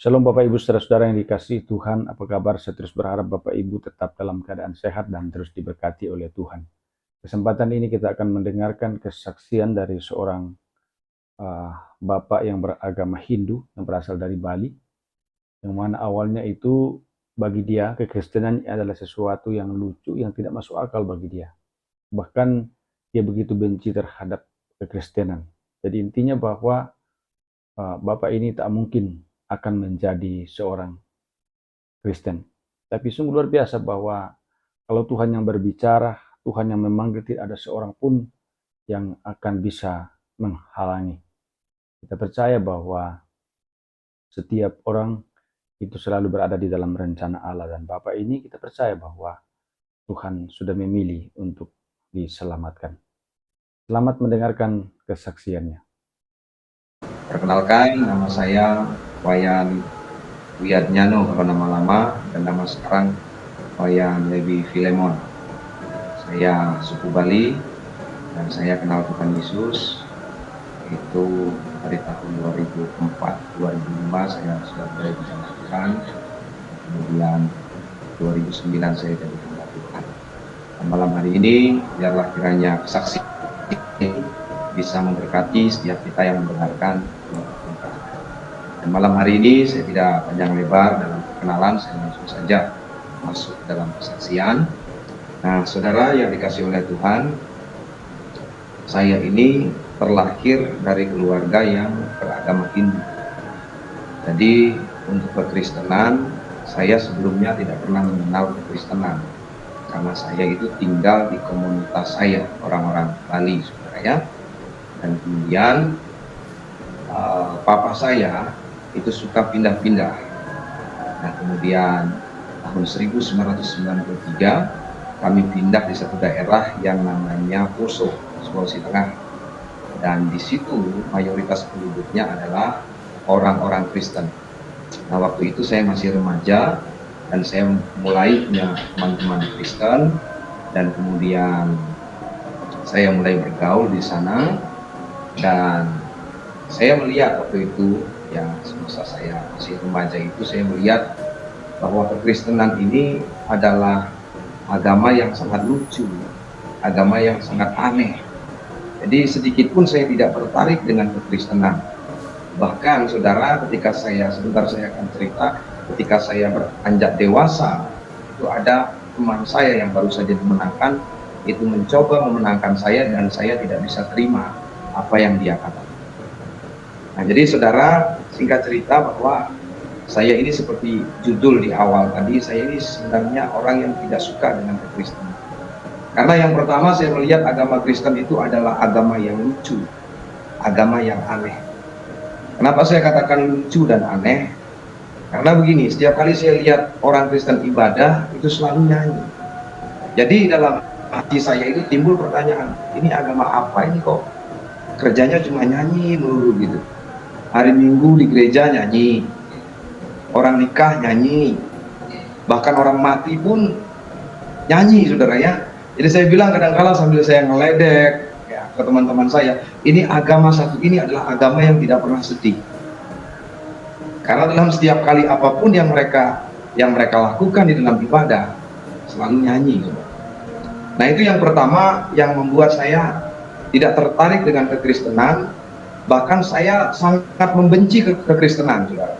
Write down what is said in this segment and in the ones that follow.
Shalom Bapak Ibu saudara-saudara yang dikasihi Tuhan, apa kabar? Saya terus berharap Bapak Ibu tetap dalam keadaan sehat dan terus diberkati oleh Tuhan. Kesempatan ini kita akan mendengarkan kesaksian dari seorang Bapak yang beragama Hindu yang berasal dari Bali, yang mana awalnya itu bagi dia kekristenan adalah sesuatu yang lucu, yang tidak masuk akal bagi dia. Bahkan dia begitu benci terhadap kekristenan. Jadi intinya bahwa Bapak ini tak mungkin akan menjadi seorang Kristen. Tapi sungguh luar biasa bahwa kalau Tuhan yang berbicara, Tuhan yang memanggil, tidak ada seorang pun yang akan bisa menghalangi. Kita percaya bahwa setiap orang itu selalu berada di dalam rencana Allah, dan Bapak ini kita percaya bahwa Tuhan sudah memilih untuk diselamatkan. Selamat mendengarkan kesaksiannya. Perkenalkan, nama saya Wayan Wiatnyano kalau nama lama, dan nama sekarang Wayan Levi Filemon. Saya suku Bali dan saya kenal Tuhan Yesus itu dari tahun 2004-2005 saya sudah mulai bersama Tuhan. Kemudian 2009 saya jadi hamba Tuhan. Dan malam hari ini biarlah kiranya kesaksian bisa memberkati setiap kita yang mendengarkan. Dan malam hari ini saya tidak panjang lebar dalam perkenalan, saya langsung saja masuk dalam kesaksian. Nah, saudara yang dikasih oleh Tuhan, saya ini terlahir dari keluarga yang beragama Hindu. Jadi untuk kekristenan, saya sebelumnya tidak pernah mengenal kekristenan, karena saya itu tinggal di komunitas saya, orang-orang Bali, saudara ya. Dan kemudian papa saya itu suka pindah-pindah. Nah, kemudian tahun 1993 kami pindah di satu daerah yang namanya Poso, Sulawesi Tengah. Dan di situ mayoritas penduduknya adalah orang-orang Kristen. Nah, waktu itu saya masih remaja dan saya mulai punya teman-teman Kristen, dan kemudian saya mulai bergaul di sana. Dan saya melihat waktu itu, ya semasa saya masih remaja itu, saya melihat bahwa kekristenan ini adalah agama yang sangat lucu, agama yang sangat aneh. Jadi sedikit pun saya tidak tertarik dengan kekristenan. Bahkan saudara, ketika sebentar saya akan cerita, ketika saya beranjak dewasa, itu ada teman saya yang baru saja dimenangkan, itu mencoba memenangkan saya, dan saya tidak bisa terima apa yang dia katakan. Nah, jadi saudara, singkat cerita bahwa saya ini seperti judul di awal tadi, saya ini sebenarnya orang yang tidak suka dengan kekristenan. Karena yang pertama, saya melihat agama Kristen itu adalah agama yang lucu, agama yang aneh. Kenapa saya katakan lucu dan aneh? Karena begini, setiap kali saya lihat orang Kristen ibadah, itu selalu nyanyi. Jadi dalam hati saya itu timbul pertanyaan, ini agama apa ini kok kerjanya cuma nyanyi melulu gitu. Hari Minggu di gereja nyanyi, orang nikah nyanyi, bahkan orang mati pun nyanyi, saudara ya. Jadi saya bilang kadang-kala sambil saya ngeledek ya, ke teman-teman saya, ini agama satu ini adalah agama yang tidak pernah sedih. Karena dalam setiap kali apapun yang mereka lakukan di dalam ibadah, selalu nyanyi. Nah, itu yang pertama yang membuat saya tidak tertarik dengan kekristenan. Bahkan saya sangat membenci kekristenan, saudara.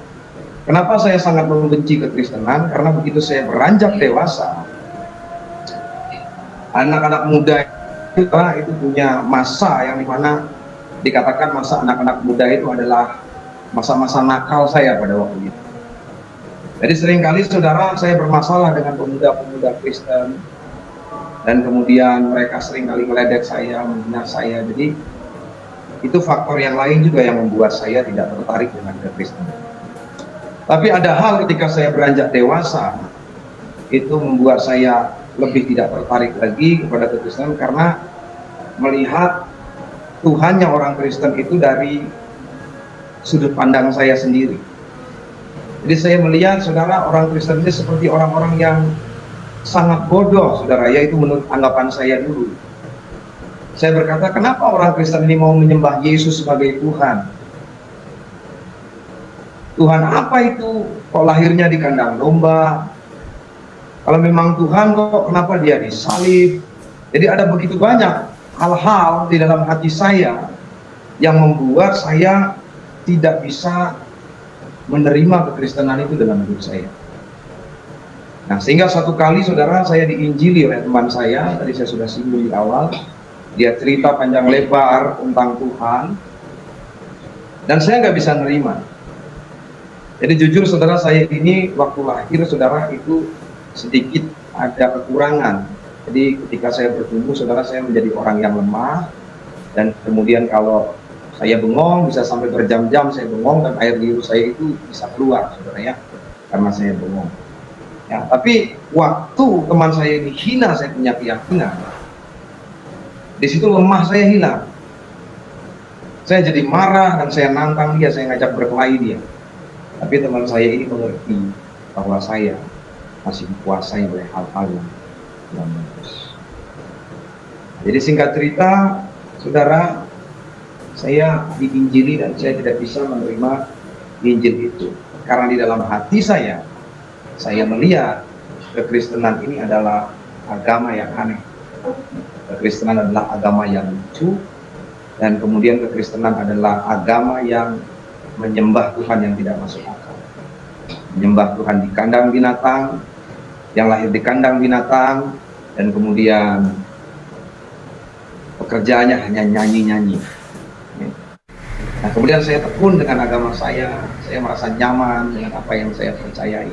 Kenapa saya sangat membenci kekristenan? Karena begitu saya beranjak dewasa, anak-anak muda itu punya masa yang dimana dikatakan masa anak-anak muda itu adalah masa-masa nakal saya pada waktu itu. Jadi seringkali saudara, saya bermasalah dengan pemuda-pemuda Kristen, dan kemudian mereka seringkali meledek saya, menghina saya. Jadi itu faktor yang lain juga yang membuat saya tidak tertarik dengan kekristenan. Tapi ada hal ketika saya beranjak dewasa, itu membuat saya lebih tidak tertarik lagi kepada kekristenan, karena melihat Tuhannya orang Kristen itu dari sudut pandang saya sendiri. Jadi saya melihat, saudara, orang Kristen ini seperti orang-orang yang sangat bodoh, saudara, yaitu menurut anggapan saya dulu. Saya berkata, kenapa orang Kristen ini mau menyembah Yesus sebagai Tuhan? Tuhan apa itu? Kok lahirnya di kandang domba? Kalau memang Tuhan kok kenapa dia disalib? Jadi ada begitu banyak hal-hal di dalam hati saya yang membuat saya tidak bisa menerima kekristenan itu dalam hidup saya. Nah, sehingga satu kali saudara, saya diinjili oleh teman saya, tadi saya sudah singgung di awal, dia cerita panjang lebar tentang Tuhan, dan saya nggak bisa nerima. Jadi jujur saudara, saya ini waktu lahir saudara itu sedikit ada kekurangan. Jadi ketika saya bertumbuh saudara, saya menjadi orang yang lemah, dan kemudian kalau saya bengong bisa sampai berjam-jam saya bengong, dan air liur saya itu bisa keluar saudara ya, karena saya bengong. Ya, tapi waktu teman saya ini hina, saya punya keyakinan, di situ lemah saya hilang. Saya jadi marah dan saya nantang dia, saya ngajak berkelahi dia. Tapi teman saya ini mengerti bahwa saya masih dikuasai oleh hal-hal yang bagus. Jadi singkat cerita, saudara, saya diinjili dan saya tidak bisa menerima Injil itu. Karena di dalam hati saya melihat kekristenan ini adalah agama yang aneh. Kekristenan adalah agama yang lucu, dan kemudian kekristenan adalah agama yang menyembah Tuhan yang tidak masuk akal. Menyembah Tuhan di kandang binatang, yang lahir di kandang binatang, dan kemudian pekerjaannya hanya nyanyi-nyanyi. Nah, kemudian saya tekun dengan agama saya merasa nyaman dengan apa yang saya percayai.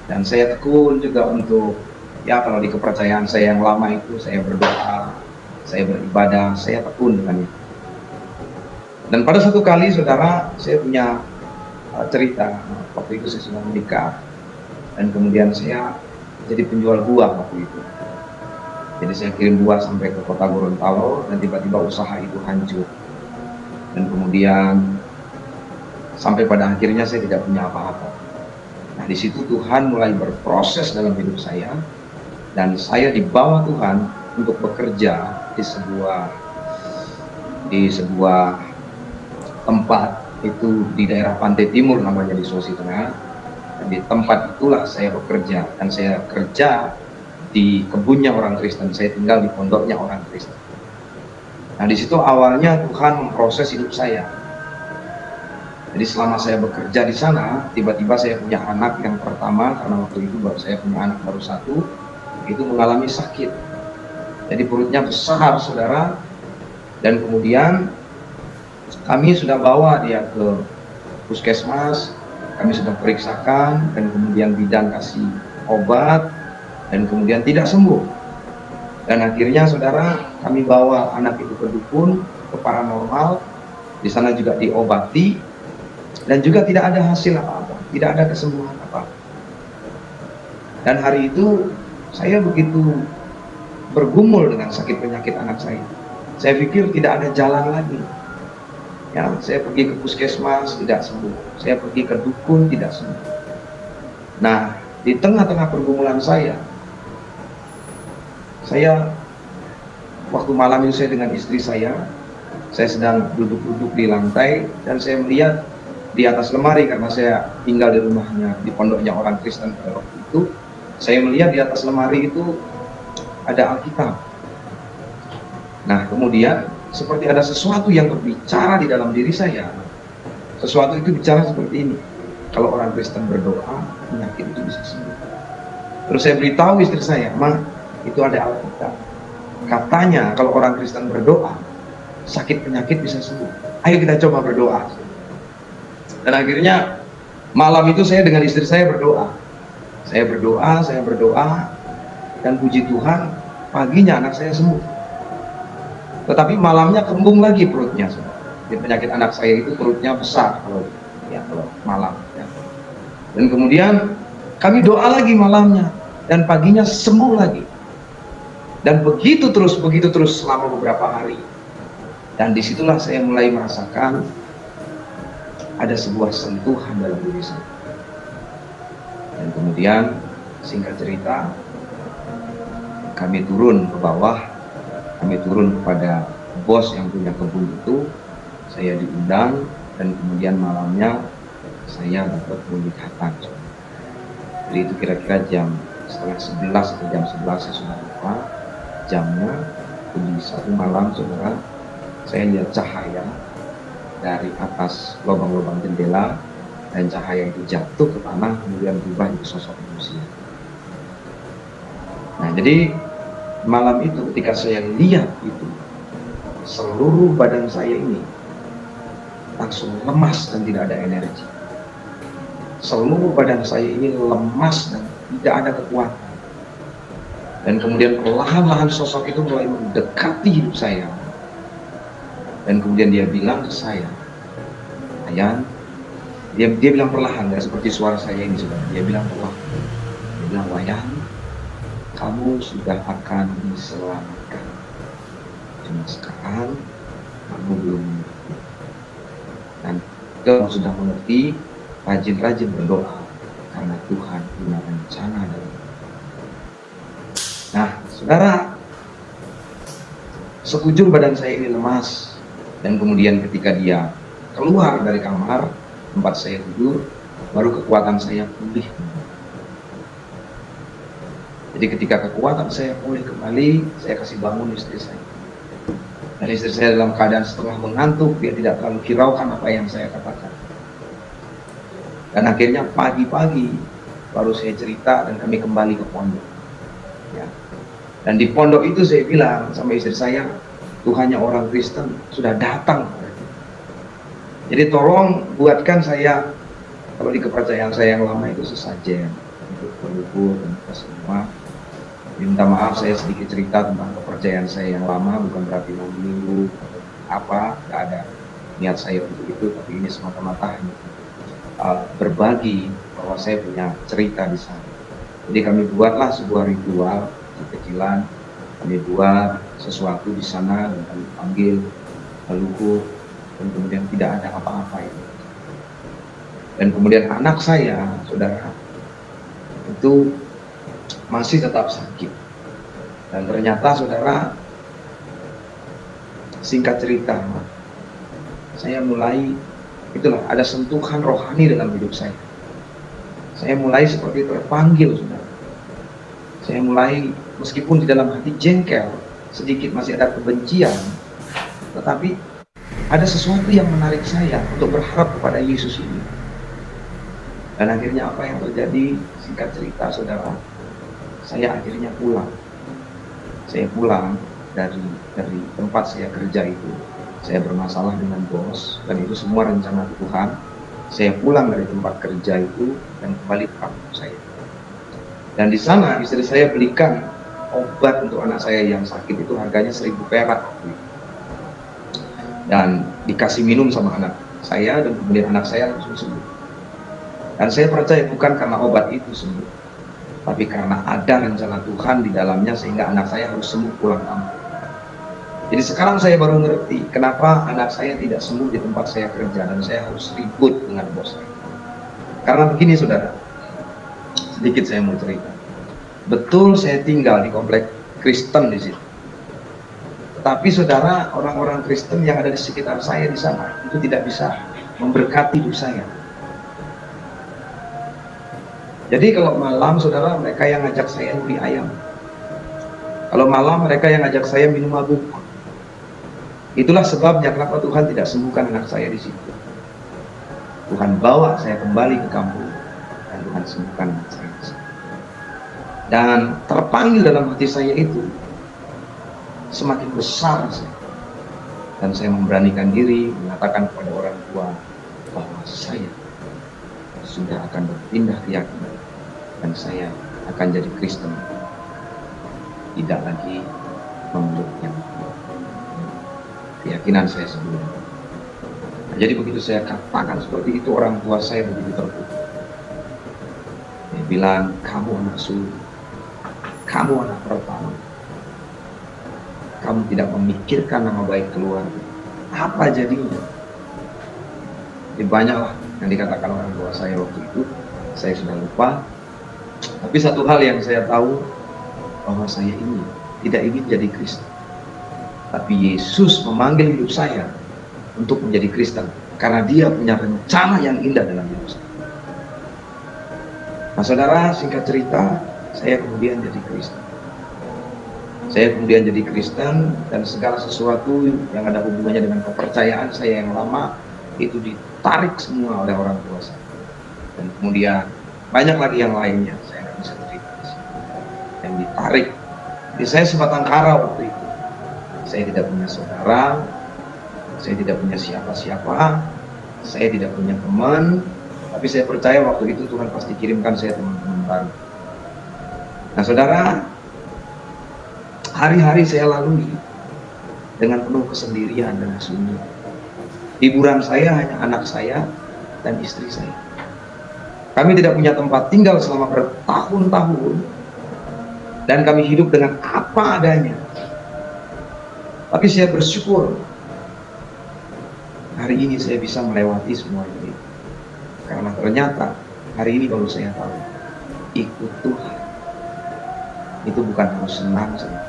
Dan saya tekun juga untuk, ya kalau di kepercayaan saya yang lama itu, saya berdoa, saya beribadah, saya tekun dengan itu. Dan pada satu kali saudara, saya punya cerita, waktu itu saya sudah menikah, dan kemudian saya jadi penjual buah waktu itu. Jadi saya kirim buah sampai ke kota Gorontalo, dan tiba-tiba usaha itu hancur. Dan kemudian sampai pada akhirnya saya tidak punya apa-apa. Nah, di situ Tuhan mulai berproses dalam hidup saya, dan saya dibawa Tuhan untuk bekerja di sebuah tempat itu di daerah Pantai Timur namanya, di Sulawesi Tengah. Dan di tempat itulah saya bekerja, dan saya kerja di kebunnya orang Kristen, saya tinggal di pondoknya orang Kristen. Nah, di situ awalnya Tuhan memproses hidup saya. Jadi selama saya bekerja di sana, tiba-tiba saya punya anak yang pertama, karena waktu itu saya punya anak baru satu, itu mengalami sakit. Jadi perutnya besar saudara, dan kemudian kami sudah bawa dia ke puskesmas, kami sudah periksakan, dan kemudian bidan kasih obat, dan kemudian tidak sembuh. Dan akhirnya saudara, kami bawa anak itu ke dukun, ke paranormal, di sana juga diobati, dan juga tidak ada hasil apa-apa, tidak ada kesembuhan apa-apa. Dan hari itu saya begitu bergumul dengan sakit penyakit anak saya. Saya pikir tidak ada jalan lagi. Ya, saya pergi ke puskesmas tidak sembuh, saya pergi ke dukun tidak sembuh. Nah, di tengah-tengah pergumulan saya waktu malam itu saya dengan istri saya sedang duduk-duduk di lantai, dan saya melihat di atas lemari, karena saya tinggal di rumahnya, di pondoknya orang Kristen pada waktu itu, saya melihat di atas lemari itu ada Alkitab. Nah, kemudian seperti ada sesuatu yang berbicara di dalam diri saya. Sesuatu itu bicara seperti ini: kalau orang Kristen berdoa, penyakit itu bisa sembuh. Terus saya beritahu istri saya, "Ma, itu ada Alkitab. Katanya kalau orang Kristen berdoa, sakit penyakit bisa sembuh. Ayo kita coba berdoa." Dan akhirnya malam itu saya dengan istri saya berdoa. Saya berdoa, dan puji Tuhan, paginya anak saya sembuh. Tetapi malamnya kembung lagi perutnya. Jadi penyakit anak saya itu perutnya besar kalau malam. Ya. Dan kemudian kami doa lagi malamnya, dan paginya sembuh lagi. Dan begitu terus selama beberapa hari. Dan disitulah saya mulai merasakan ada sebuah sentuhan dalam diri saya. Dan kemudian singkat cerita, kami turun ke bawah, kami turun kepada bos yang punya kebun itu, saya diundang, dan kemudian malamnya saya dapat penglihatan. Jadi itu kira-kira jam setengah 11 atau jam 11, saya sudah lupa jamnya. Di satu malam, saudara, saya lihat cahaya dari atas lubang-lubang jendela, dan cahaya itu jatuh ke tanah, kemudian berubah jadi sosok manusia. Nah, jadi malam itu ketika saya lihat itu, seluruh badan saya ini langsung lemas dan tidak ada energi. Seluruh badan saya ini lemas dan tidak ada kekuatan. Dan kemudian perlahan-lahan sosok itu mulai mendekati hidup saya. Dan kemudian dia bilang ke saya, Ayan, dia bilang perlahan, nggak seperti suara saya ini sudah. Dia bilang perlahan. Dia bilang, Wayan, kamu sudah akan diselamatkan. Cuma sekarang kamu belum mengerti. Dan kalau sudah mengerti, rajin-rajin berdoa karena Tuhan punya rencana dalam. Nah, saudara, sekujur badan saya ini lemas, dan kemudian ketika dia keluar dari kamar tempat saya tidur, baru kekuatan saya pulih. Jadi ketika kekuatan saya pulih kembali, saya kasih bangun istri saya. Dan istri saya dalam keadaan setengah mengantuk, dia tidak terlalu hiraukan apa yang saya katakan. Dan akhirnya pagi-pagi baru saya cerita dan kami kembali ke pondok. Ya. Dan di pondok itu saya bilang sama istri saya, Tuhannya orang Kristen sudah datang. Jadi tolong buatkan saya, kalau di kepercayaan saya yang lama itu sesajen untuk berluhur dan kita semua. Minta maaf saya sedikit cerita tentang kepercayaan saya yang lama, bukan berarti mau minggu apa, tidak ada niat saya untuk itu, tapi ini semata-mata berbagi bahwa saya punya cerita di sana. Jadi kami buatlah sebuah ritual kecilan, kami buat sesuatu di sana dan kami panggil leluhur, dan kemudian tidak ada apa-apa itu. Dan kemudian anak saya, saudara, itu masih tetap sakit. Dan ternyata, saudara, singkat cerita, saya mulai, itulah, ada sentuhan rohani dalam hidup saya. Saya mulai seperti terpanggil, saudara. Saya mulai, meskipun di dalam hati jengkel, sedikit masih ada kebencian, tetapi ada sesuatu yang menarik saya untuk berharap kepada Yesus ini. Dan akhirnya apa yang terjadi? Singkat cerita, saudara, saya akhirnya pulang. Saya pulang dari tempat saya kerja itu. Saya bermasalah dengan bos, dan itu semua rencana Tuhan. Saya pulang dari tempat kerja itu dan kembali ke kampung saya. Dan di sana istri saya belikan obat untuk anak saya yang sakit, itu harganya 1.000 perak. Dan dikasih minum sama anak saya, dan kemudian anak saya langsung sembuh. Dan saya percaya bukan karena obat itu sembuh, tapi karena ada rencana Tuhan di dalamnya sehingga anak saya harus sembuh pulang kampung. Jadi sekarang saya baru ngerti kenapa anak saya tidak sembuh di tempat saya kerja dan saya harus ribut dengan bos saya. Karena begini, saudara, sedikit saya mau cerita. Betul saya tinggal di komplek Kristen di situ. Tapi saudara, orang-orang Kristen yang ada di sekitar saya di sana itu tidak bisa memberkati hidup saya. Jadi kalau malam, saudara, mereka yang ngajak saya beli ayam. Kalau malam mereka yang ngajak saya minum mabuk. Itulah sebabnya kenapa Tuhan tidak sembuhkan anak saya di situ. Tuhan bawa saya kembali ke kampung dan Tuhan sembuhkan anak saya di situ. Dan terpanggil dalam hati saya itu semakin besar saya. Dan saya memberanikan diri mengatakan kepada orang tua bahwa saya sudah akan berpindah keyakinan dan saya akan jadi Kristen, tidak lagi memeluk yang keyakinan saya sebelumnya. Nah, jadi begitu saya katakan seperti itu, orang tua saya begitu terpukul. Dia bilang, kamu anak sulung, kamu anak pertama, kamu tidak memikirkan nama baik keluarga, apa jadinya? Jadi banyaklah yang dikatakan orang tua saya waktu itu, saya sudah lupa. Tapi satu hal yang saya tahu, bahwa saya ini tidak ingin jadi Kristen, tapi Yesus memanggil hidup saya untuk menjadi Kristen karena Dia punya rencana yang indah dalam hidup saya. Nah saudara, singkat cerita, saya kemudian jadi Kristen. Saya kemudian jadi Kristen, dan segala sesuatu yang ada hubungannya dengan kepercayaan saya yang lama itu ditarik semua oleh orang tua saya. Dan kemudian banyak lagi yang lainnya, saya nggak bisa cerita di sini, yang ditarik. Jadi saya sebatang kara waktu itu. Saya tidak punya saudara, saya tidak punya siapa-siapa, saya tidak punya teman, tapi saya percaya waktu itu Tuhan pasti kirimkan saya teman-teman baru. Nah saudara, hari-hari saya lalui dengan penuh kesendirian dan sunyi. Hiburan saya hanya anak saya dan istri saya. Kami tidak punya tempat tinggal selama bertahun-tahun, dan kami hidup dengan apa adanya. Tapi saya bersyukur hari ini saya bisa melewati semua ini, karena ternyata hari ini baru saya tahu, ikut Tuhan itu bukan harus senang saja.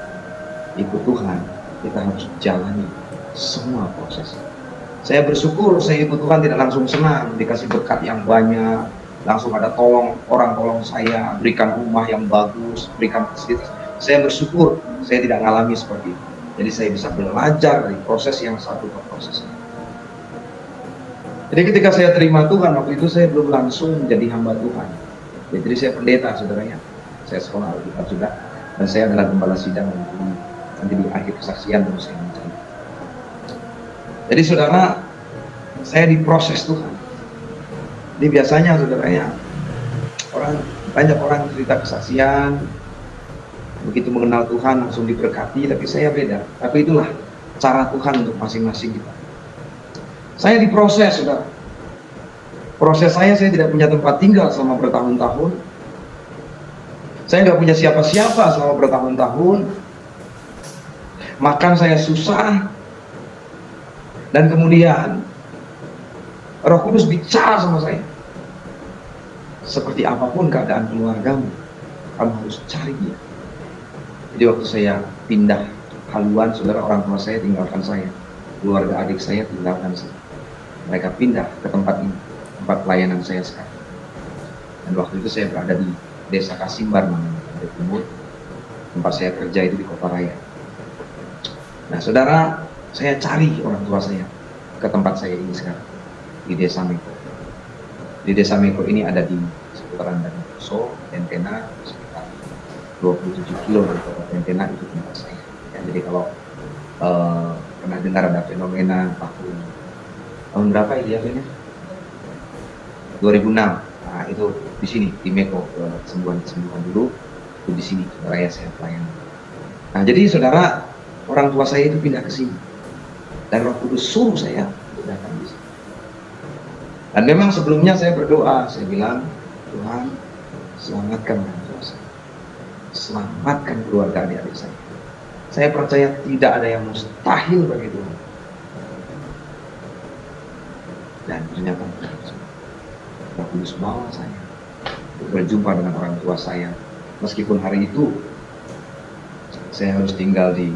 Ikut Tuhan kita harus jalani semua proses. Saya bersyukur saya ikut Tuhan tidak langsung senang, dikasih berkat yang banyak, langsung ada orang tolong saya, berikan rumah yang bagus, berikan fasilitas. Saya bersyukur saya tidak mengalami seperti itu. Jadi saya bisa belajar dari proses yang satu ke proses lain. Jadi ketika saya terima Tuhan, waktu itu saya belum langsung menjadi hamba Tuhan. Jadi saya pendeta, saudaranya. Saya sekolah Alkitab juga, dan saya adalah gembala sidang nanti di akhir kesaksian terus saya mencari. Jadi saudara, saya diproses Tuhan. Jadi biasanya saudaranya, banyak orang cerita kesaksian, begitu mengenal Tuhan langsung diberkati, tapi saya beda. Tapi itulah cara Tuhan untuk masing-masing kita. Saya diproses, saudara. Proses saya tidak punya tempat tinggal selama bertahun-tahun. Saya nggak punya siapa-siapa selama bertahun-tahun. Makan saya susah. Dan kemudian Roh Kudus bicara sama saya. Seperti apapun keadaan keluargamu, kamu harus cari Dia. Jadi waktu saya pindah haluan, saudara, orang tua saya tinggalkan saya, keluarga adik saya tinggalkan saya. Mereka pindah ke tempat ini, tempat pelayanan saya sekarang. Dan waktu itu saya berada di Desa Kasimbar, di Timur. Tempat saya kerja itu di Kota Raya. Nah saudara, saya cari orang tua saya ke tempat saya ini sekarang, di Desa Meko. Di Desa Meko ini ada di seputaran dari Poso, Tentena, sekitar 27 kilo dari kota Tentena, itu tempat saya. Ya, jadi kalau pernah dengar ada fenomena tahun berapa idealnya? 2006. Nah itu di sini di Meko, kesembuhan dulu itu di sini raya saya pelayanan. Nah jadi saudara, orang tua saya itu pindah ke sini dan Roh Kudus suruh saya untuk datang di sini. Dan memang sebelumnya saya berdoa, saya bilang, Tuhan selamatkan orang tua saya, selamatkan keluarga adik-adik saya. Saya percaya tidak ada yang mustahil bagi Tuhan. Dan ternyata Roh Kudus bawa saya untuk berjumpa dengan orang tua saya. Meskipun hari itu saya harus tinggal di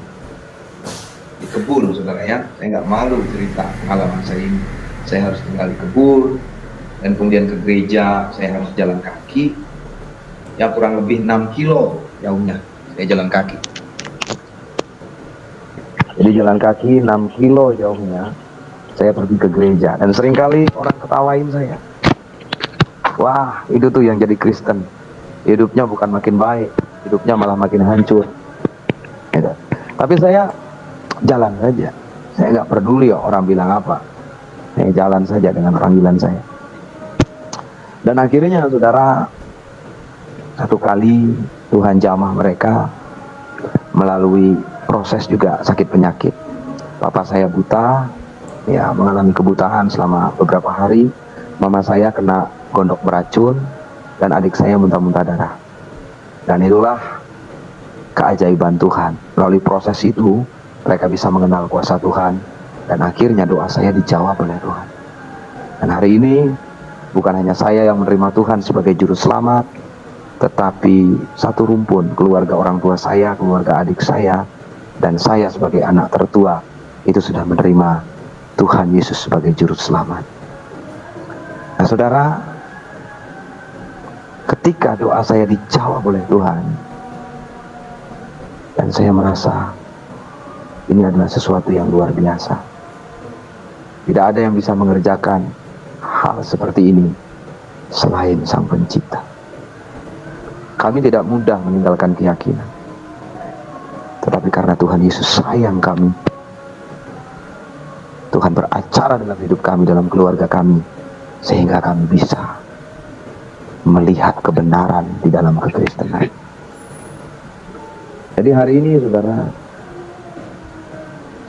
kebun, saudara ya. Saya nggak malu cerita pengalaman saya ini. Saya harus tinggal di kebun, dan kemudian ke gereja saya harus jalan kaki. Ya kurang lebih 6 kilo jauhnya saya jalan kaki. Jadi jalan kaki 6 kilo jauhnya saya pergi ke gereja, dan seringkali orang ketawain saya. Wah, itu tuh yang jadi Kristen. Hidupnya bukan makin baik, hidupnya malah makin hancur. Gitu. Tapi saya jalan saja. Saya nggak peduli orang bilang apa. Saya jalan saja dengan panggilan saya. Dan akhirnya saudara, satu kali Tuhan jamah mereka melalui proses juga sakit penyakit. Bapak saya buta, ya mengalami kebutaan selama beberapa hari. Mama saya kena gondok beracun, dan adik saya muntah-muntah darah. Dan itulah keajaiban Tuhan. Melalui proses itu mereka bisa mengenal kuasa Tuhan, dan akhirnya doa saya dijawab oleh Tuhan. Dan hari ini bukan hanya saya yang menerima Tuhan sebagai juru selamat, tetapi satu rumpun keluarga orang tua saya, keluarga adik saya, dan saya sebagai anak tertua itu sudah menerima Tuhan Yesus sebagai juru selamat. Nah saudara, ketika doa saya dijawab oleh Tuhan, dan saya merasa ini adalah sesuatu yang luar biasa. Tidak ada yang bisa mengerjakan hal seperti ini selain Sang Pencipta. Kami tidak mudah meninggalkan keyakinan, tetapi karena Tuhan Yesus sayang kami, Tuhan beracara dalam hidup kami, dalam keluarga kami, sehingga kami bisa melihat kebenaran di dalam kekristenan. Jadi hari ini saudara,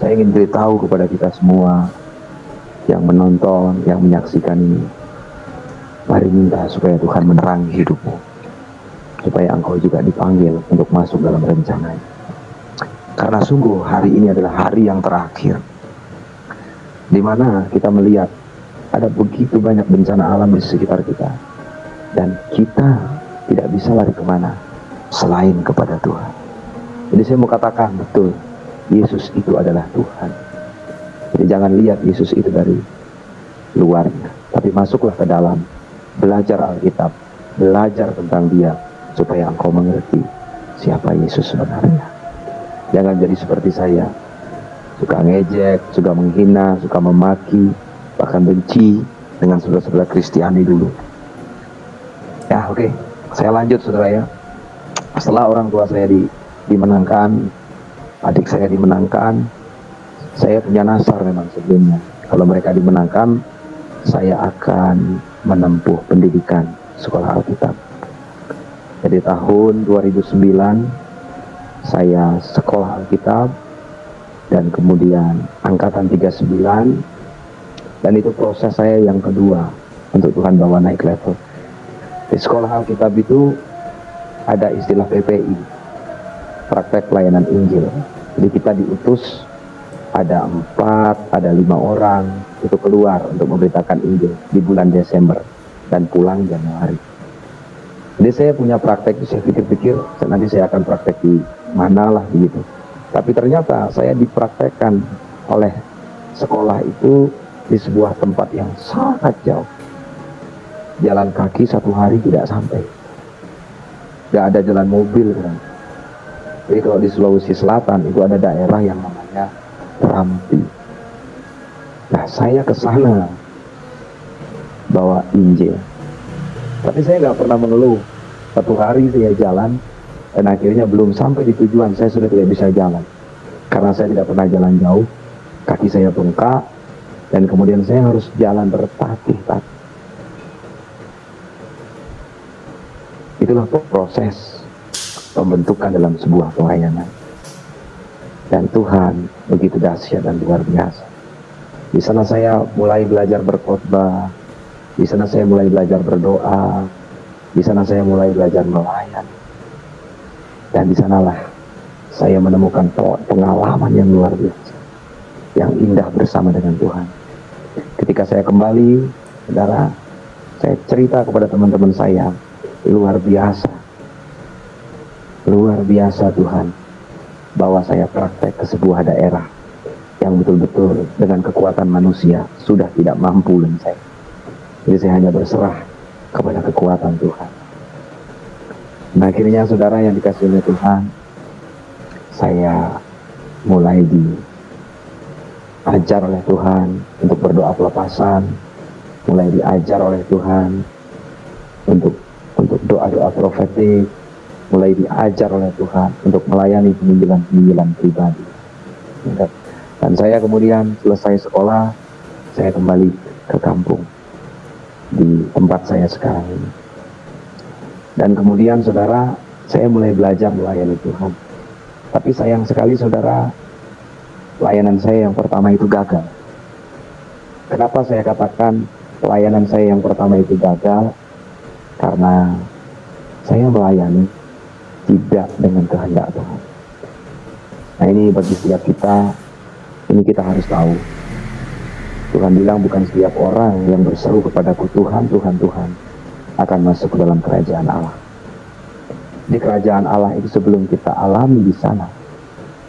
saya ingin beritahu kepada kita semua yang menonton, yang menyaksikan ini, mari minta supaya Tuhan menerangi hidupmu, supaya engkau juga dipanggil untuk masuk dalam rencananya. Karena sungguh hari ini adalah hari yang terakhir, di mana kita melihat ada begitu banyak bencana alam di sekitar kita, dan kita tidak bisa lari kemana selain kepada Tuhan. Jadi saya mau katakan betul, Yesus itu adalah Tuhan. Jadi jangan lihat Yesus itu dari luarnya, tapi masuklah ke dalam, belajar Alkitab, belajar tentang Dia, supaya engkau mengerti siapa Yesus sebenarnya. Jangan jadi seperti saya, suka ngejek, suka menghina, suka memaki, bahkan benci dengan saudara-saudara Kristiani dulu. Ya oke, saya lanjut saudara ya. Setelah orang tua saya dimenangkan, adik saya dimenangkan, saya punya nasar memang sebelumnya. Kalau mereka dimenangkan, saya akan menempuh pendidikan sekolah Alkitab. Jadi tahun 2009 saya sekolah Alkitab, dan kemudian angkatan 39, dan itu proses saya yang kedua untuk Tuhan bawa naik level. Di sekolah Alkitab itu ada istilah PPI, praktek pelayanan Injil. Jadi kita diutus, ada 4, ada 5 orang itu keluar untuk memberitakan Injil di bulan Desember dan pulang Januari. Jadi saya punya praktek itu, saya pikir-pikir nanti saya akan praktek di mana lah begitu. Tapi ternyata saya dipraktekkan oleh sekolah itu di sebuah tempat yang sangat jauh. Jalan kaki 1 hari tidak sampai. Gak ada jalan mobil kan. Jadi kalau di Sulawesi Selatan itu ada daerah yang namanya Rampi. Nah saya ke sana bawa Injil, tapi saya nggak pernah mengeluh. 1 hari saya jalan, dan akhirnya belum sampai di tujuan saya sudah tidak bisa jalan, karena saya tidak pernah jalan jauh, kaki saya bengkak, dan kemudian saya harus jalan bertatih-tatih. Itulah proses pembentukan dalam sebuah pelayanan. Dan Tuhan begitu dahsyat dan luar biasa. Di sana saya mulai belajar berkhotbah, di sana saya mulai belajar berdoa, di sana saya mulai belajar melayani. Dan di sanalah saya menemukan pengalaman yang luar biasa, yang indah bersama dengan Tuhan. Ketika saya kembali, saudara, saya cerita kepada teman-teman saya, luar biasa Tuhan bawa saya praktek ke sebuah daerah yang betul-betul dengan kekuatan manusia sudah tidak mampu dan saya. Jadi saya hanya berserah kepada kekuatan Tuhan. Nah akhirnya saudara yang dikasih oleh Tuhan, saya mulai diajar oleh Tuhan untuk berdoa pelepasan, mulai diajar oleh Tuhan untuk doa-doa profetik, mulai diajar oleh Tuhan untuk melayani penginjilan pribadi. Dan saya kemudian selesai sekolah, saya kembali ke kampung di tempat saya sekarang ini. Dan kemudian saudara, saya mulai belajar melayani Tuhan. Tapi sayang sekali saudara, pelayanan saya yang pertama itu gagal. Kenapa saya katakan pelayanan saya yang pertama itu gagal? Karena saya melayani tidak dengan kehendak Tuhan. Nah ini bagi setiap kita, ini kita harus tahu. Tuhan bilang bukan setiap orang yang berseru kepadaku Tuhan, Tuhan, Tuhan akan masuk ke dalam kerajaan Allah. Di kerajaan Allah itu sebelum kita alami di sana,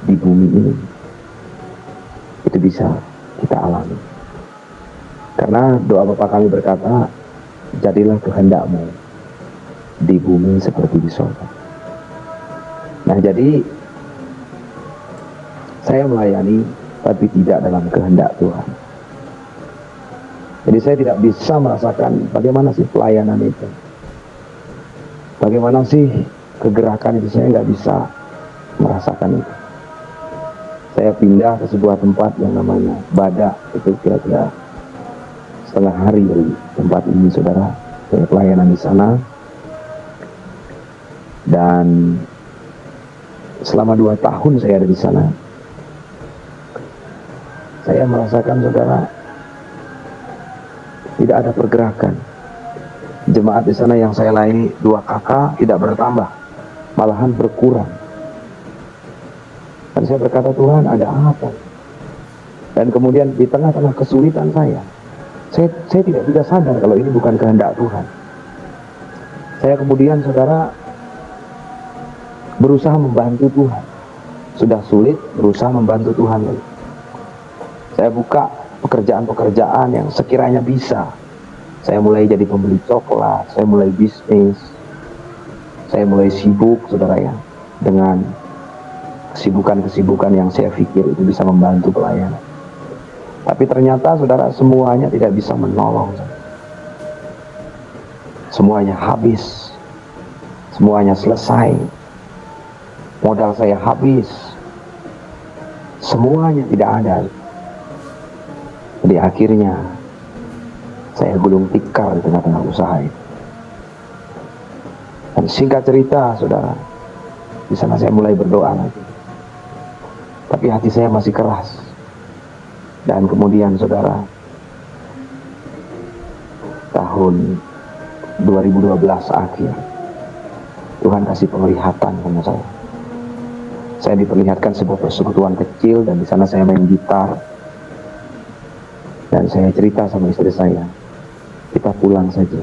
di bumi ini, itu bisa kita alami. Karena doa Bapa kami berkata, jadilah kehendak-Mu di bumi seperti di surga. Nah, jadi saya melayani tapi tidak dalam kehendak Tuhan. Jadi saya tidak bisa merasakan bagaimana sih pelayanan itu. Bagaimana sih kegerakan itu, saya nggak bisa merasakan itu. Saya pindah ke sebuah tempat yang namanya Badak, itu kira-kira setengah hari dari tempat ini, saudara. Saya pelayanan di sana. Dan selama 2 tahun saya ada di sana, saya merasakan, saudara, tidak ada pergerakan. Jemaat di sana yang saya layani 2 kakak tidak bertambah, malahan berkurang. Dan saya berkata, Tuhan, ada apa? Dan kemudian di tengah-tengah kesulitan saya tidak bisa sadar kalau ini bukan kehendak Tuhan. Saya kemudian, saudara, berusaha membantu Tuhan. Sudah sulit, berusaha membantu Tuhan. Saya buka pekerjaan-pekerjaan yang sekiranya bisa. Saya mulai jadi pembeli coklat, saya mulai bisnis, saya mulai sibuk, saudara ya, dengan kesibukan-kesibukan yang saya pikir itu bisa membantu pelayanan. Tapi ternyata, saudara, semuanya tidak bisa menolong. Semuanya habis, semuanya selesai, modal saya habis, semuanya tidak ada. Jadi akhirnya saya gulung tikar di tengah-tengah usaha itu. Dan singkat cerita, saudara, di sana saya mulai berdoa lagi. Tapi hati saya masih keras. Dan kemudian, saudara, tahun 2012 akhir, Tuhan kasih penglihatan sama saya. Saya diperlihatkan sebuah persekutuan kecil, dan di sana saya main gitar. Dan saya cerita sama istri saya, kita pulang saja.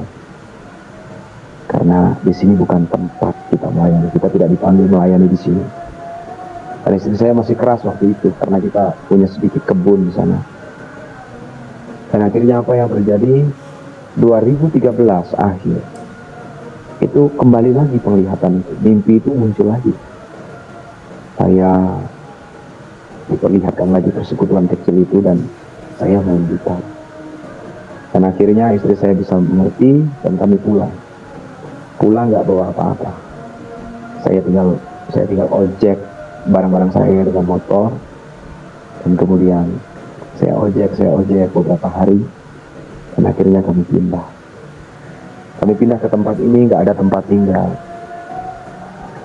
Karena di sini bukan tempat kita melayani, kita tidak dipanggil melayani di sini. Dan istri saya masih keras waktu itu, karena kita punya sedikit kebun di sana. Dan akhirnya apa yang terjadi? 2013 akhir, itu kembali lagi penglihatan itu, mimpi itu muncul lagi. Saya diperlihatkan lagi persekutuan kecil itu, dan saya main gitar. Dan akhirnya istri saya bisa mengerti, dan kami pulang. Pulang nggak bawa apa-apa. Saya tinggal ojek barang-barang saya dengan motor. Dan kemudian saya ojek beberapa hari. Dan akhirnya kami pindah. Kami pindah ke tempat ini, nggak ada tempat tinggal.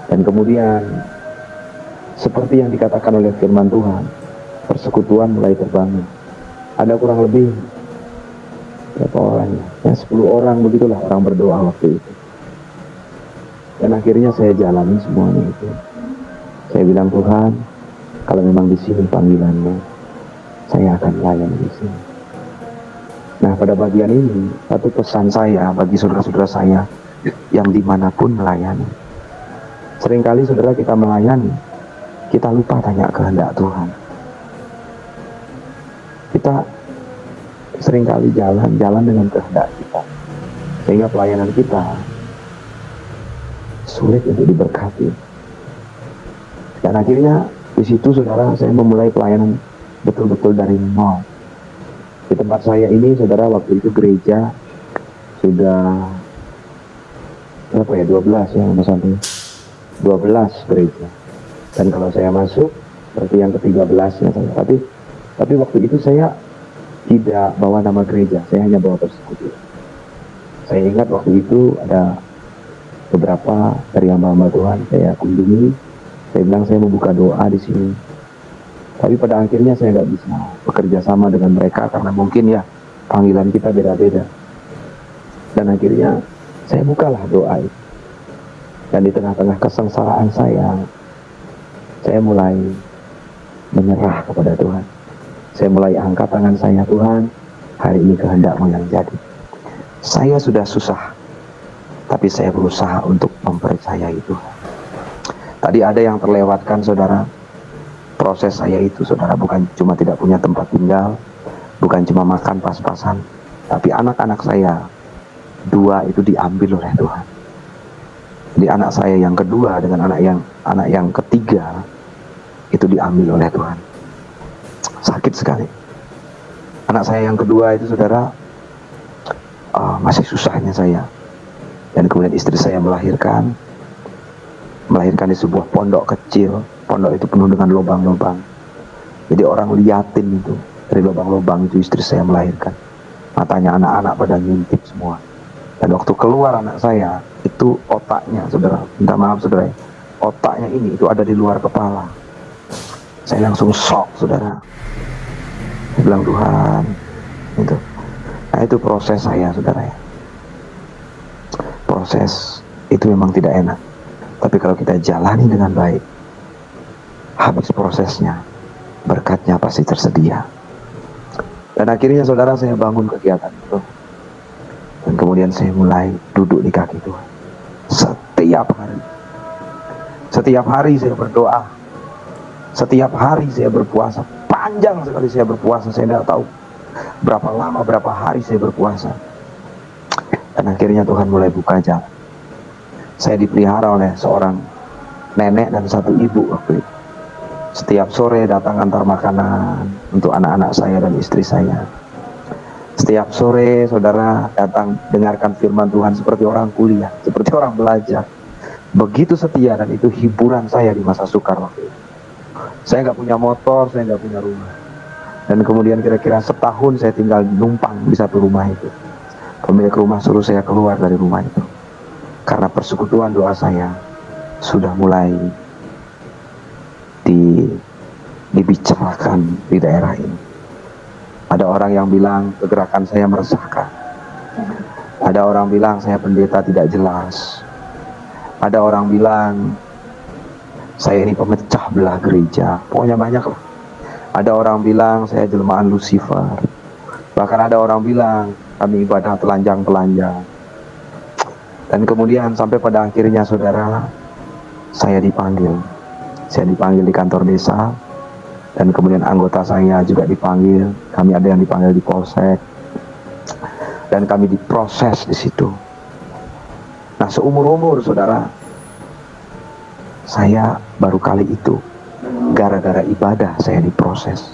Dan kemudian seperti yang dikatakan oleh firman Tuhan, persekutuan mulai terbangun. Ada kurang lebih berapa orang ya? 10 orang begitulah, orang berdoa waktu itu. Dan akhirnya saya jalani semuanya itu. Saya bilang, Tuhan, kalau memang di sini panggilanmu, saya akan layani di sini. Nah, pada bagian ini, satu pesan saya bagi saudara-saudara saya yang dimanapun melayani. Seringkali, saudara, kita melayani, kita lupa tanya kehendak Tuhan. Kita seringkali jalan dengan kehendak kita, sehingga pelayanan kita sulit untuk diberkati. Dan akhirnya di situ, saudara, saya memulai pelayanan betul-betul dari nol. Di tempat saya ini, saudara, waktu itu gereja sudah berapa ya, 12 ya, Mas Andi, 12 gereja. Dan kalau saya masuk berarti yang ke-13 ya, saya. Tapi waktu itu saya tidak bawa nama gereja, saya hanya bawa persekutuan. Saya ingat waktu itu ada beberapa dari hamba-hamba Tuhan saya kunjungi. Saya bilang saya mau buka doa di sini. Tapi pada akhirnya saya nggak bisa bekerja sama dengan mereka karena mungkin ya panggilan kita beda-beda. Dan akhirnya saya bukalah doa itu. Dan di tengah-tengah kesengsaraan saya mulai menyerah kepada Tuhan. Saya mulai angkat tangan saya, Tuhan, hari ini kehendak-Mu yang jadi. Saya sudah susah, tapi saya berusaha untuk mempercayai Tuhan. Tadi ada yang terlewatkan, saudara. Proses saya itu, saudara, bukan cuma tidak punya tempat tinggal, bukan cuma makan pas-pasan, Tapi anak-anak saya 2 itu diambil oleh Tuhan. Jadi anak saya yang kedua dengan anak yang ketiga itu diambil oleh Tuhan. Sakit sekali. Anak saya yang kedua itu saudara, masih susahnya saya. Dan kemudian istri saya melahirkan di sebuah pondok kecil. Pondok itu penuh dengan lubang-lubang. Jadi orang liatin itu, dari lubang-lubang itu istri saya melahirkan. Matanya anak-anak pada ngintip semua. Dan waktu keluar anak saya, itu otaknya, saudara, minta maaf saudara, otaknya ini itu ada di luar kepala. Saya langsung shock, saudara. Saya bilang, Tuhan, itu. Nah, itu proses saya, saudara ya. Proses itu memang tidak enak. Tapi kalau kita jalani dengan baik, habis prosesnya, berkatnya pasti tersedia. Dan akhirnya saudara, saya bangun kegiatan itu. Dan kemudian saya mulai duduk di kaki Tuhan. Setiap hari saya berdoa. Setiap hari saya berpuasa. Panjang sekali saya berpuasa. Saya tidak tahu berapa lama, berapa hari saya berpuasa. Dan akhirnya Tuhan mulai buka jalan. Saya dipelihara oleh seorang nenek dan satu ibu waktu itu. Setiap sore datang antar makanan untuk anak-anak saya dan istri saya. Setiap sore saudara datang dengarkan firman Tuhan seperti orang kuliah, seperti orang belajar. Begitu setia, dan itu hiburan saya di masa sukar waktu itu. Saya nggak punya motor, saya nggak punya rumah. Dan kemudian kira-kira setahun saya tinggal numpang di satu rumah itu. Pemilik rumah suruh saya keluar dari rumah itu. Karena persekutuan doa saya sudah mulai dibicarakan di daerah ini. Ada orang yang bilang kegerakan saya meresahkan. Ada orang bilang saya pendeta tidak jelas. Ada orang bilang saya ini pemecah belah gereja. Pokoknya banyak lah. Ada orang bilang saya jelmaan Lucifer. Bahkan ada orang bilang kami ibadah telanjang-telanjang. Dan kemudian sampai pada akhirnya saudara, saya dipanggil. Saya dipanggil di kantor desa. Dan kemudian anggota saya juga dipanggil. Kami ada yang dipanggil di polsek. Dan kami diproses di situ. Nah, seumur-umur saudara, saya baru kali itu gara-gara ibadah saya diproses.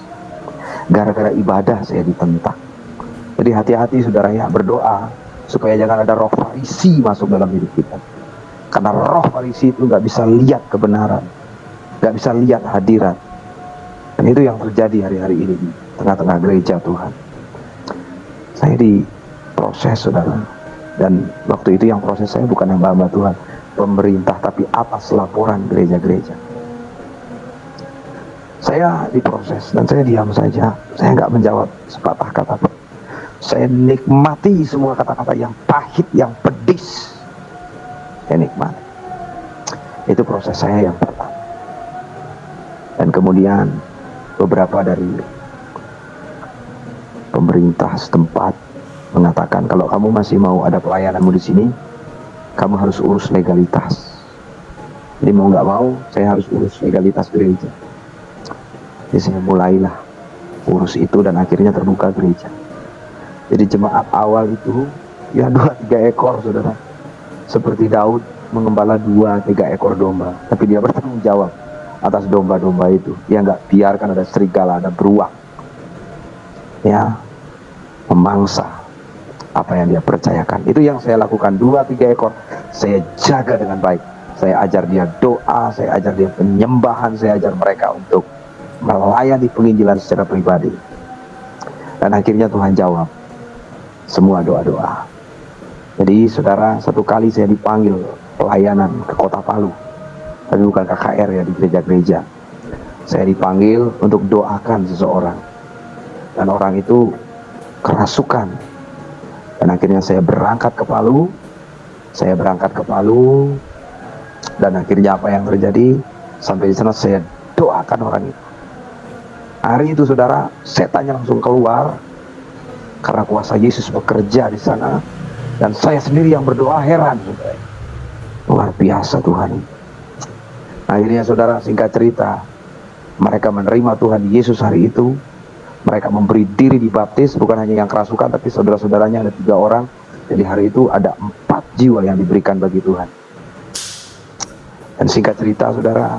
Gara-gara ibadah saya ditentang. Jadi hati-hati saudara ya, berdoa supaya jangan ada roh Farisi masuk dalam hidup kita. Karena roh Farisi itu gak bisa lihat kebenaran, gak bisa lihat hadirat. Dan itu yang terjadi hari-hari ini di tengah-tengah gereja Tuhan. Saya diproses saudara. Dan waktu itu yang proses saya bukan hamba-hamba Tuhan, pemerintah, tapi atas laporan gereja-gereja. Saya diproses dan saya diam saja. Saya gak menjawab sepatah kata pun. Saya nikmati semua kata-kata yang pahit, yang pedis. Saya nikmati. Itu proses saya yang pertama. Dan kemudian beberapa dari pemerintah setempat mengatakan, kalau kamu masih mau ada pelayananmu di sini, kamu harus urus legalitas. Jadi mau nggak mau, saya harus urus legalitas gereja. Jadi saya mulailah urus itu dan akhirnya terbuka gereja. Jadi jemaat awal itu ya 2-3 ekor saudara. Seperti Daud mengembala 2-3 ekor domba, tapi dia bertanggung jawab atas domba-domba itu. Dia nggak biarkan ada serigala, ada beruang, ya, memangsa apa yang dia percayakan. Itu yang saya lakukan. 2-3 ekor saya jaga dengan baik. Saya ajar dia doa, saya ajar dia penyembahan, saya ajar mereka untuk melayani penginjilan secara pribadi. Dan akhirnya Tuhan jawab semua doa-doa. Jadi saudara, satu kali saya dipanggil pelayanan ke kota Palu, tapi bukan KKR ya, di gereja-gereja. Saya dipanggil untuk doakan seseorang, dan orang itu kerasukan. Dan akhirnya saya berangkat ke Palu. Dan akhirnya apa yang terjadi, sampai di sana saya doakan orang itu. Hari itu saudara, setannya langsung keluar karena kuasa Yesus bekerja di sana, dan saya sendiri yang berdoa heran. Luar biasa Tuhan. Akhirnya saudara, singkat cerita, mereka menerima Tuhan Yesus hari itu. Mereka memberi diri dibaptis, bukan hanya yang kerasukan, tapi saudara-saudaranya ada 3 orang. Jadi hari itu ada 4 jiwa yang diberikan bagi Tuhan. Dan singkat cerita saudara,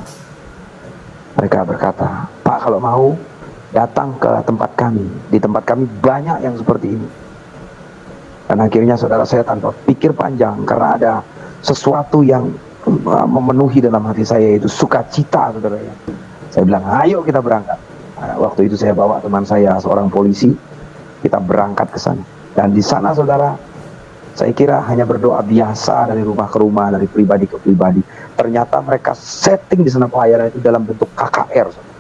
mereka berkata, Pak kalau mau datang ke tempat kami. Di tempat kami banyak yang seperti ini. Dan akhirnya saudara, saya tanpa pikir panjang, karena ada sesuatu yang memenuhi dalam hati saya, yaitu sukacita saudara ya. Saya bilang, ayo kita berangkat. Nah, waktu itu saya bawa teman saya, seorang polisi, kita berangkat ke sana. Dan di sana saudara, saya kira hanya berdoa biasa dari rumah ke rumah, dari pribadi ke pribadi. Ternyata mereka setting di sana pelayanan itu dalam bentuk KKR. Saudara.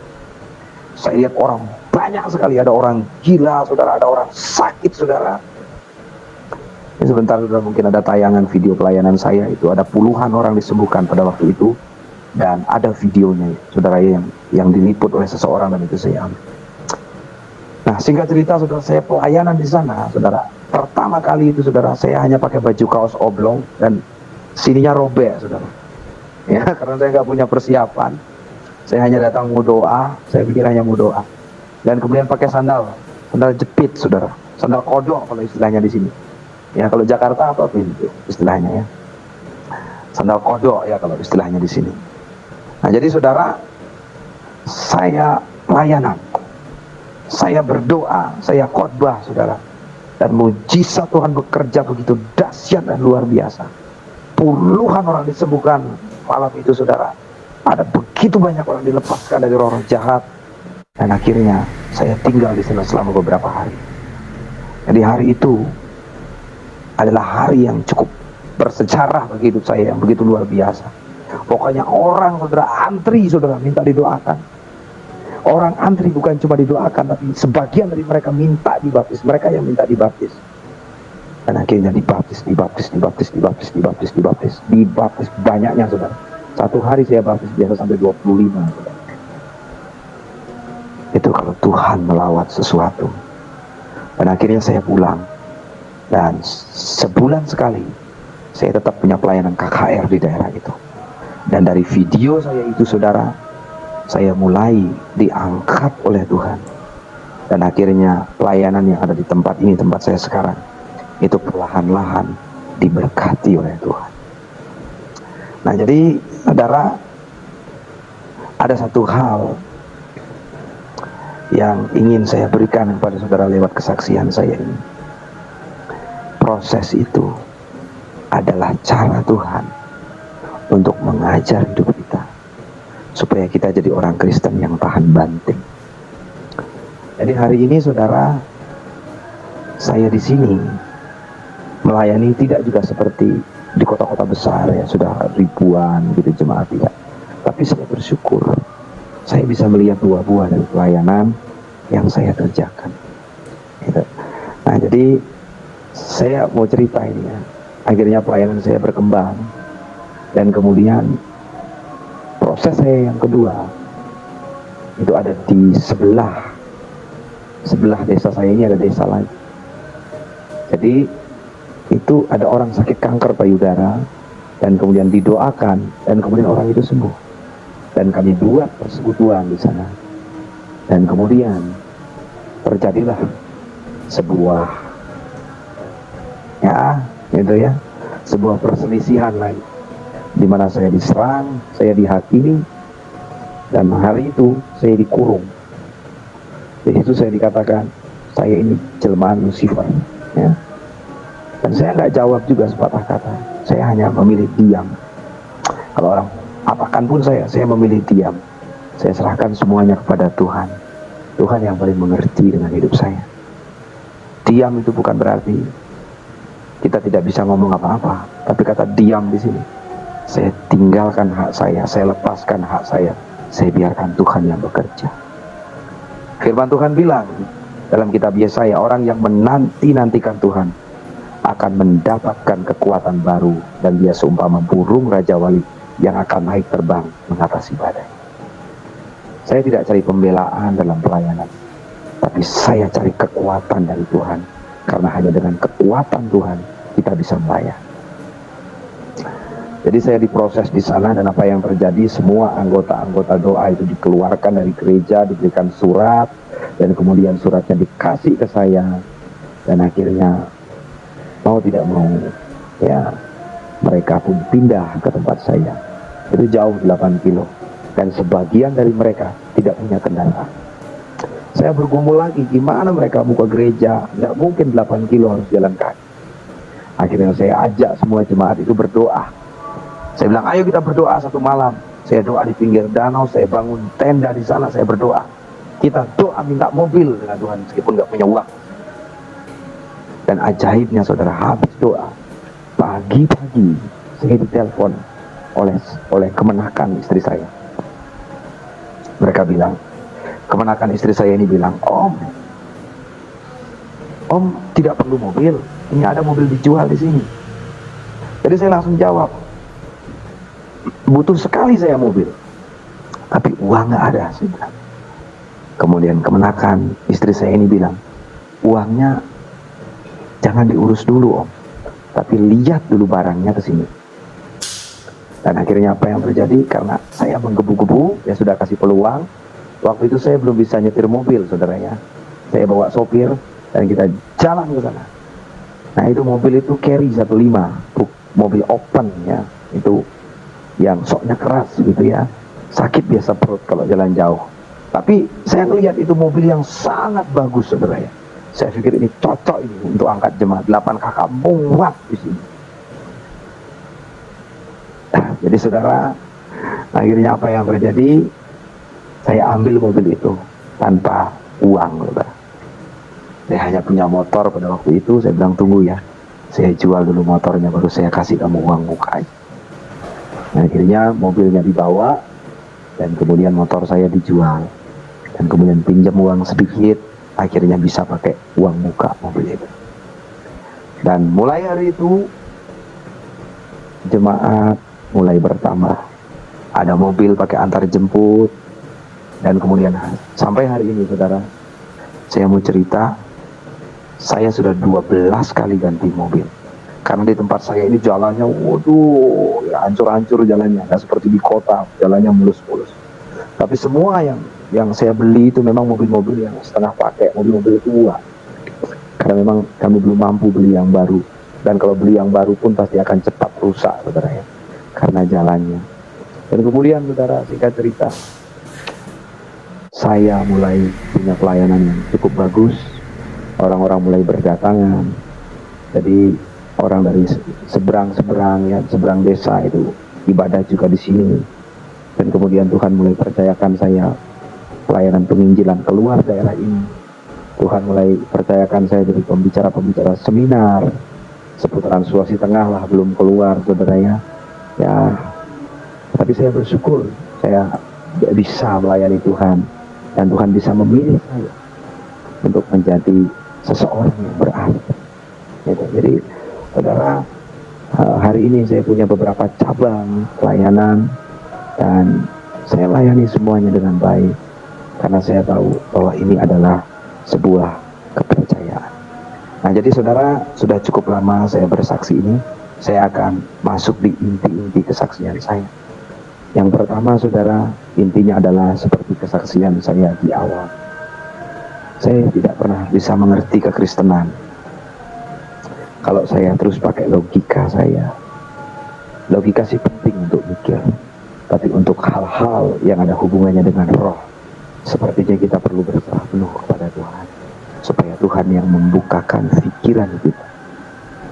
Saya lihat orang banyak sekali, ada orang gila saudara, ada orang sakit saudara. Ini sebentar saudara, mungkin ada tayangan video pelayanan saya, itu ada puluhan orang disembuhkan pada waktu itu. Dan ada videonya saudara yang diliput oleh seseorang, dan itu saya ambil. Nah singkat cerita saudara, saya pelayanan di sana saudara. Pertama kali itu saudara, saya hanya pakai baju kaos oblong dan sininya robek saudara. Ya, karena saya nggak punya persiapan. Saya hanya datang mau doa, saya pikir hanya mau doa. Dan kemudian pakai sandal jepit saudara, sandal kodok kalau istilahnya di sini. Ya kalau Jakarta apa itu istilahnya ya, sandal kodok ya kalau istilahnya di sini. Nah jadi saudara, saya pelayanan, saya berdoa, saya khotbah saudara, dan mujizat Tuhan bekerja begitu dahsyat dan luar biasa. Puluhan orang disembuhkan malam itu saudara. Ada begitu banyak orang dilepaskan dari roh-roh jahat. Dan akhirnya saya tinggal di sana selama beberapa hari. Jadi hari itu adalah hari yang cukup bersejarah bagi hidup saya, yang begitu luar biasa. Pokoknya orang saudara antri saudara minta didoakan. Orang antri bukan cuma didoakan, tapi sebagian dari mereka minta dibaptis. Mereka yang minta dibaptis. Dan akhirnya dibaptis banyaknya saudara. Satu hari saya baptis biasa sampai 25 saudara. Itu kalau Tuhan melawat sesuatu. Dan akhirnya saya pulang. Dan sebulan sekali saya tetap punya pelayanan KKR di daerah itu. Dan dari video saya itu saudara, saya mulai diangkat oleh Tuhan. Dan akhirnya pelayanan yang ada di tempat ini, tempat saya sekarang, itu perlahan-lahan diberkati oleh Tuhan. Nah jadi saudara, ada satu hal yang ingin saya berikan kepada saudara lewat kesaksian saya ini. Proses itu adalah cara Tuhan untuk mengajar hidup kita, supaya kita jadi orang Kristen yang tahan banting. Jadi hari ini saudara, saya di sini melayani tidak juga seperti di kota-kota besar ya, sudah ribuan gitu jemaat, tidak. Tapi saya bersyukur saya bisa melihat buah-buah dari pelayanan yang saya kerjakan. Gitu. Nah jadi saya mau cerita ini ya. Akhirnya pelayanan saya berkembang. Dan kemudian proses saya yang kedua itu ada di sebelah desa saya ini, ada desa lain. Jadi itu ada orang sakit kanker payudara, dan kemudian didoakan, dan kemudian orang itu sembuh. Dan kami buat persekutuan di sana. Dan kemudian terjadilah sebuah sebuah perselisihan lagi, di mana saya diserang, saya dihakimi, dan hari itu saya dikurung. Di situ saya dikatakan saya ini jelmaan Lucifer, ya. Dan saya nggak jawab juga sepatah kata. Saya hanya memilih diam. Kalau orang apakan pun saya memilih diam. Saya serahkan semuanya kepada Tuhan. Tuhan yang paling mengerti dengan hidup saya. Diam itu bukan berarti kita tidak bisa ngomong apa-apa, tapi kata diam di sini, saya tinggalkan hak saya lepaskan hak saya biarkan Tuhan yang bekerja. Firman Tuhan bilang dalam kitab Yesaya, orang yang menanti-nantikan Tuhan akan mendapatkan kekuatan baru, dan dia seumpama burung Raja Wali yang akan naik terbang mengatasi badai. Saya tidak cari pembelaan dalam pelayanan, tapi saya cari kekuatan dari Tuhan, karena hanya dengan kekuatan Tuhan kita bisa melayani. Jadi saya diproses di sana, dan apa yang terjadi, semua anggota-anggota doa itu dikeluarkan dari gereja, diberikan surat, dan kemudian suratnya dikasih ke saya, dan akhirnya mau tidak mau ya mereka pun pindah ke tempat saya. Itu jauh 8 kilo, dan sebagian dari mereka tidak punya kendaraan. Saya bergumul lagi, gimana mereka buka gereja, nggak mungkin 8 kilo harus jalan kaki. Akhirnya saya ajak semua jemaat itu berdoa. Saya bilang, ayo kita berdoa satu malam. Saya doa di pinggir danau, saya bangun tenda di sana, saya berdoa. Kita doa minta mobil dengan Tuhan meskipun nggak punya uang. Dan ajaibnya saudara, habis doa, pagi-pagi saya ditelepon oleh kemenakan istri saya. Mereka bilang, kemenakan istri saya ini bilang, Om tidak perlu mobil, ini ada mobil dijual di sini. Jadi saya langsung jawab, butuh sekali saya mobil, tapi uang nggak ada, saya bilang. Kemudian kemenakan istri saya ini bilang, uangnya jangan diurus dulu Om, tapi lihat dulu barangnya ke sini. Dan akhirnya apa yang terjadi, karena saya menggebu-gebu, ya sudah kasih peluang. Waktu itu saya belum bisa nyetir mobil, saudara ya. Saya bawa sopir dan kita jalan ke sana. Nah itu mobil itu carry 15, mobil open ya, itu yang soknya keras gitu ya, sakit biasa perut kalau jalan jauh. Tapi saya lihat itu mobil yang sangat bagus, saudara ya. Saya pikir ini cocok ini untuk angkat jemaat, 8 kakak muat di sini. Jadi saudara, akhirnya apa yang terjadi? Saya ambil mobil itu tanpa uang, saudara. Saya hanya punya motor pada waktu itu. Saya bilang, tunggu ya, saya jual dulu motornya, baru saya kasih kamu uang muka. Nah, akhirnya mobilnya dibawa, dan kemudian motor saya dijual, dan kemudian pinjam uang sedikit, akhirnya bisa pakai uang muka mobil itu. Dan mulai hari itu jemaat mulai bertambah. Ada mobil pakai antar jemput, dan kemudian sampai hari ini saudara, saya mau cerita, saya sudah 12 kali ganti mobil. Karena di tempat saya ini jalannya, waduh, ya hancur-hancur jalannya, nggak seperti di kota, jalannya mulus-mulus. Tapi semua yang saya beli itu memang mobil-mobil yang setengah pakai, mobil-mobil tua. Karena memang kami belum mampu beli yang baru. Dan kalau beli yang baru pun pasti akan cepat rusak, saudara ya, karena jalannya. Dan kemudian saudara, singkat cerita, saya mulai punya pelayanan yang cukup bagus. Orang-orang mulai berdatangan. Jadi orang dari seberang-seberang ya, seberang desa itu ibadah juga di sini. Dan kemudian Tuhan mulai percayakan saya pelayanan penginjilan keluar daerah ini. Tuhan mulai percayakan saya jadi pembicara-pembicara seminar seputaran Sulawesi Tengah lah, belum keluar saudara ya. Ya, tapi saya bersyukur saya bisa melayani Tuhan, dan Tuhan bisa memilih saya untuk menjadi seseorang yang berarti. Jadi saudara, hari ini saya punya beberapa cabang pelayanan, dan saya layani semuanya dengan baik, karena saya tahu bahwa ini adalah sebuah kepercayaan. Nah jadi saudara, sudah cukup lama saya bersaksi ini, saya akan masuk di inti-inti kesaksian saya. Yang pertama saudara, intinya adalah seperti kesaksian saya di awal. Saya tidak pernah bisa mengerti kekristenan kalau saya terus pakai logika saya. Logika sih penting untuk mikir, tapi untuk hal-hal yang ada hubungannya dengan roh, sepertinya kita perlu berserah penuh kepada Tuhan, supaya Tuhan yang membukakan pikiran kita,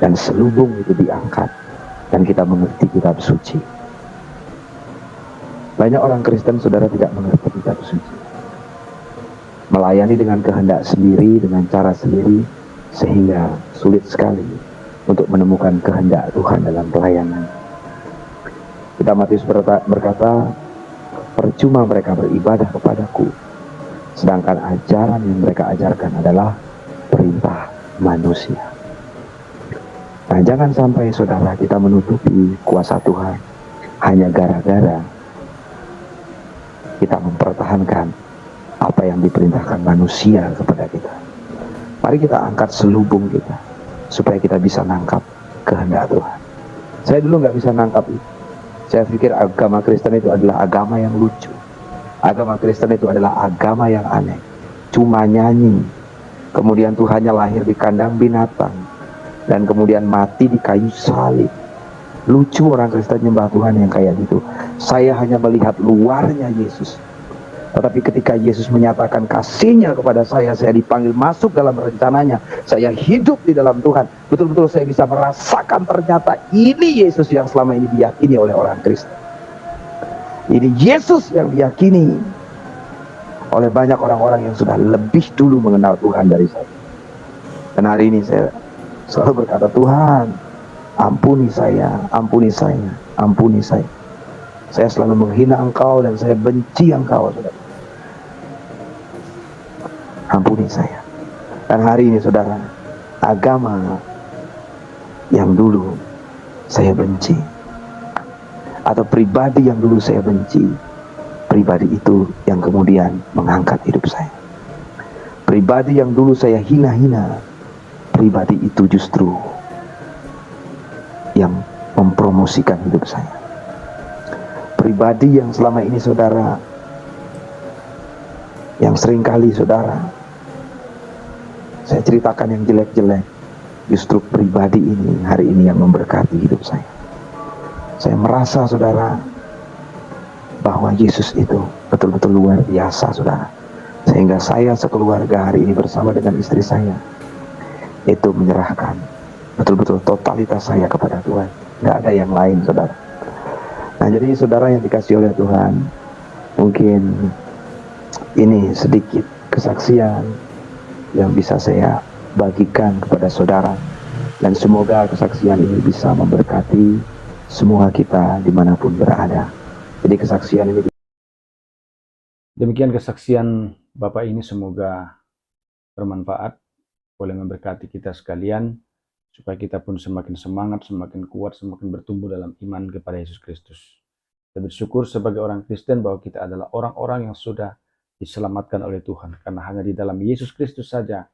dan selubung itu diangkat, dan kita mengerti kitab suci. Banyak orang Kristen saudara tidak mengerti kitab suci, melayani dengan kehendak sendiri, dengan cara sendiri, sehingga sulit sekali untuk menemukan kehendak Tuhan dalam pelayanan. Kita Matius berkata, percuma mereka beribadah kepadaku, sedangkan ajaran yang mereka ajarkan adalah perintah manusia. Nah, jangan sampai saudara kita menutupi kuasa Tuhan hanya gara-gara kita mempertahankan apa yang diperintahkan manusia kepada kita. Mari kita angkat selubung kita, supaya kita bisa nangkap kehendak Tuhan. Saya dulu nggak bisa nangkap itu. Saya pikir agama Kristen itu adalah agama yang lucu. Agama Kristen itu adalah agama yang aneh. cuma nyanyi, kemudian Tuhannya lahir di kandang binatang, dan kemudian mati di kayu salib. Lucu orang Kristen nyembah Tuhan yang kayak gitu. Saya hanya melihat luarnya Yesus. Tetapi ketika Yesus menyatakan kasihnya kepada saya dipanggil masuk dalam rencananya, saya hidup di dalam Tuhan. Betul-betul saya bisa merasakan ternyata ini Yesus yang selama ini diyakini oleh orang Kristen. Ini Yesus yang diyakini oleh banyak orang-orang yang sudah lebih dulu mengenal Tuhan dari saya. Dan hari ini saya selalu berkata, Tuhan, ampuni saya, ampuni saya, ampuni saya. Saya selalu menghina Engkau dan saya benci Engkau, saudara. Ampuni saya. Dan hari ini, saudara, agama yang dulu saya benci, atau pribadi yang dulu saya benci, pribadi itu yang kemudian mengangkat hidup saya. Pribadi yang dulu saya hina-hina, pribadi itu justru yang mempromosikan hidup saya. Pribadi yang selama ini, saudara, yang seringkali, saudara, saya ceritakan yang jelek-jelek, justru pribadi ini hari ini yang memberkati hidup saya. Saya merasa, saudara, bahwa Yesus itu betul-betul luar biasa, saudara. Sehingga saya sekeluarga hari ini bersama dengan istri saya itu menyerahkan betul-betul totalitas saya kepada Tuhan. Nggak ada yang lain, saudara. Nah, jadi saudara yang dikasih oleh Tuhan, mungkin ini sedikit kesaksian yang bisa saya bagikan kepada saudara. Dan semoga kesaksian ini bisa memberkati semua kita dimanapun berada. Jadi kesaksian ini. Demikian kesaksian Bapak ini, semoga bermanfaat, boleh memberkati kita sekalian, supaya kita pun semakin semangat, semakin kuat, semakin bertumbuh dalam iman kepada Yesus Kristus. Kita bersyukur sebagai orang Kristen bahwa kita adalah orang-orang yang sudah diselamatkan oleh Tuhan, karena hanya di dalam Yesus Kristus saja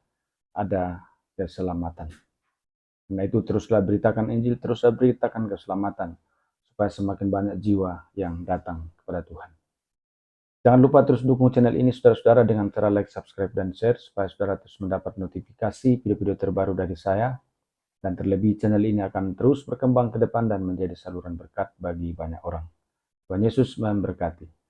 ada keselamatan. Karena itu teruslah beritakan Injil, teruslah beritakan keselamatan, supaya semakin banyak jiwa yang datang kepada Tuhan. Jangan lupa terus dukung channel ini, saudara-saudara, dengan cara like, subscribe, dan share, supaya saudara terus mendapat notifikasi video-video terbaru dari saya. Dan terlebih channel ini akan terus berkembang ke depan dan menjadi saluran berkat bagi banyak orang. Tuhan Yesus memberkati.